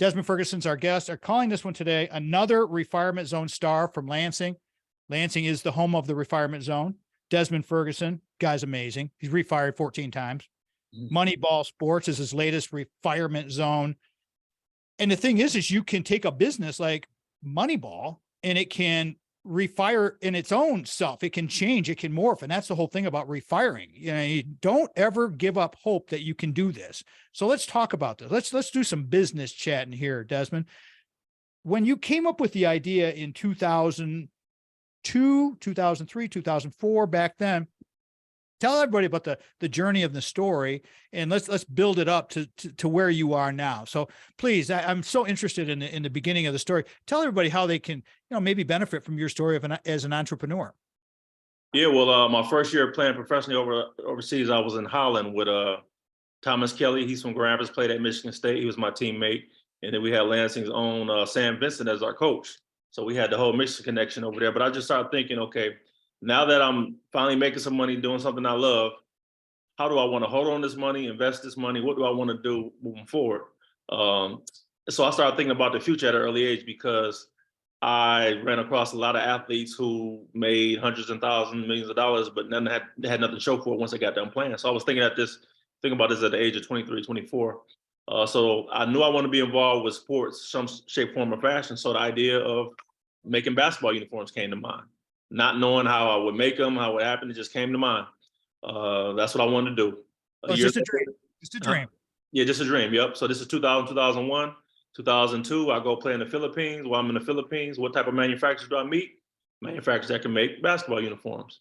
Desmond Ferguson's our guest. Are calling this one today another retirement zone star from Lansing. Lansing is the home of the retirement zone. Desmond Ferguson, guy's amazing. He's refired 14 times. Moneyball Sports is his latest retirement zone. And the thing is you can take a business like Moneyball and it can refire in its own self. It can change, it can morph. And that's the whole thing about refiring. You don't ever give up hope that you can do this. So let's talk about this. Let's do some business chatting here, Desmond. When you came up with the idea in 2002, 2003, 2004, back then, tell everybody about the journey of the story, and let's build it up to where you are now. So please, I'm so interested in the beginning of the story. Tell everybody how they can, maybe benefit from your story as an entrepreneur. Yeah, well, my first year playing professionally overseas, I was in Holland with Thomas Kelly. He's from Grand Rapids, played at Michigan State. He was my teammate. And then we had Lansing's own Sam Vincent as our coach. So we had the whole Michigan connection over there. But I just started thinking, okay, now that I'm finally making some money, doing something I love, how do I want to hold on this money, invest this money? What do I want to do moving forward? So I started thinking about the future at an early age because I ran across a lot of athletes who made hundreds and thousands, millions of dollars, but none had nothing to show for it once they got done playing. So I was thinking about this at the age of 23, 24. So I knew I wanted to be involved with sports, some shape, form, or fashion. So the idea of making basketball uniforms came to mind. Not knowing how I would make them, how it would happen, it just came to mind. That's what I wanted to do. Just a dream. Just a dream. Yeah, just a dream. Yep. So this is 2000, 2001, 2002. I go play in the Philippines. While I'm in the Philippines, what type of manufacturers do I meet? Manufacturers that can make basketball uniforms.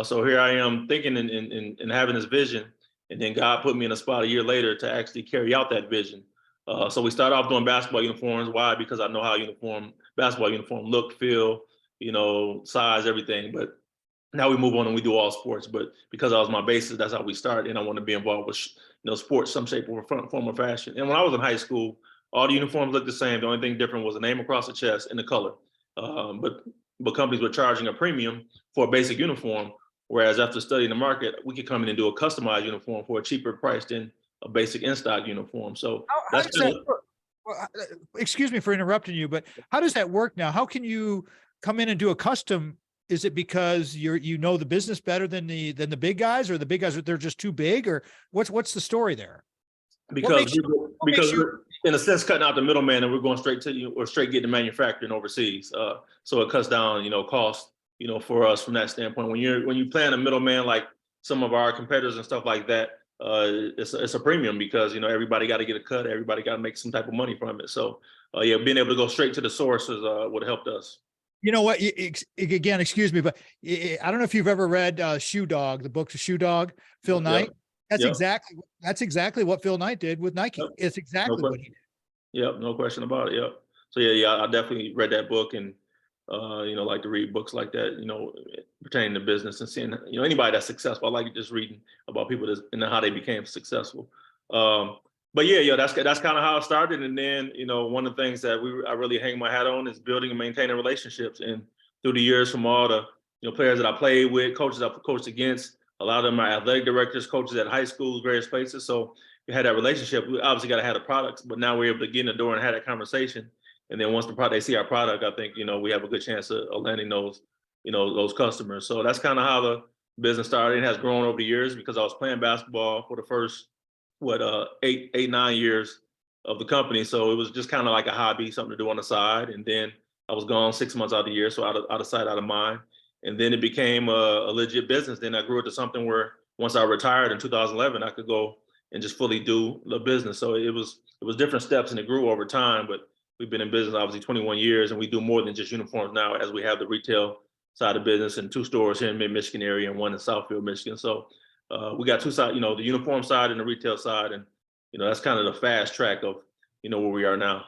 So here I am thinking and having this vision. And then God put me in a spot a year later to actually carry out that vision. So we started off doing basketball uniforms. Why? Because I know how basketball uniform look, feel, size, everything. But now we move on and we do all sports. But because that was my basis, that's how we started. And I want to be involved with, sports, some shape or form or fashion. And when I was in high school, all the uniforms looked the same. The only thing different was the name across the chest and the color. But companies were charging a premium for a basic uniform. Whereas after studying the market, we could come in and do a customized uniform for a cheaper price than a basic in-stock uniform. So how does that work? Well, excuse me for interrupting you, but how does that work now? How can you come in and do a custom? Is it because you know the business better than the big guys, or the big guys they're just too big, or what's the story there? Because we're in a sense cutting out the middleman, and we're going straight to you or straight getting manufacturing overseas. So it cuts down cost for us from that standpoint. When you plan a middleman like some of our competitors and stuff like that, it's a premium because everybody got to get a cut, everybody got to make some type of money from it. So yeah, being able to go straight to the source is what helped us. You know what? Again, excuse me, but I don't know if you've ever read Shoe Dog, the book of Shoe Dog, Phil Knight. That's exactly what Phil Knight did with Nike. Yep. It's exactly what he did. Yep, no question about it. Yep. So yeah, I definitely read that book and like to read books like that, pertaining to business and seeing, anybody that's successful. I like just reading about people and how they became successful. But yeah, that's kind of how it started. And then, one of the things that I really hang my hat on is building and maintaining relationships. And through the years, from all the players that I played with, coaches I've coached against, a lot of them are athletic directors, coaches at high schools, various places. So we had that relationship. We obviously got to have the products, but now we're able to get in the door and have that conversation. And then once they see our product, I think, we have a good chance of landing those, those customers. So that's kind of how the business started. It has grown over the years because I was playing basketball for the first, 8-9 years of the company. So it was just kind of like a hobby, something to do on the side. And then I was gone 6 months out of the year. So out of sight, out of mind. And then it became a legit business. Then I grew it to something where once I retired in 2011, I could go and just fully do the business. So it was different steps and it grew over time, but we've been in business obviously 21 years and we do more than just uniforms now, as we have the retail side of business and 2 stores here in mid-Michigan area and 1 in Southfield, Michigan. So we got 2 sides, the uniform side and the retail side. And, that's kind of the fast track of, where we are now.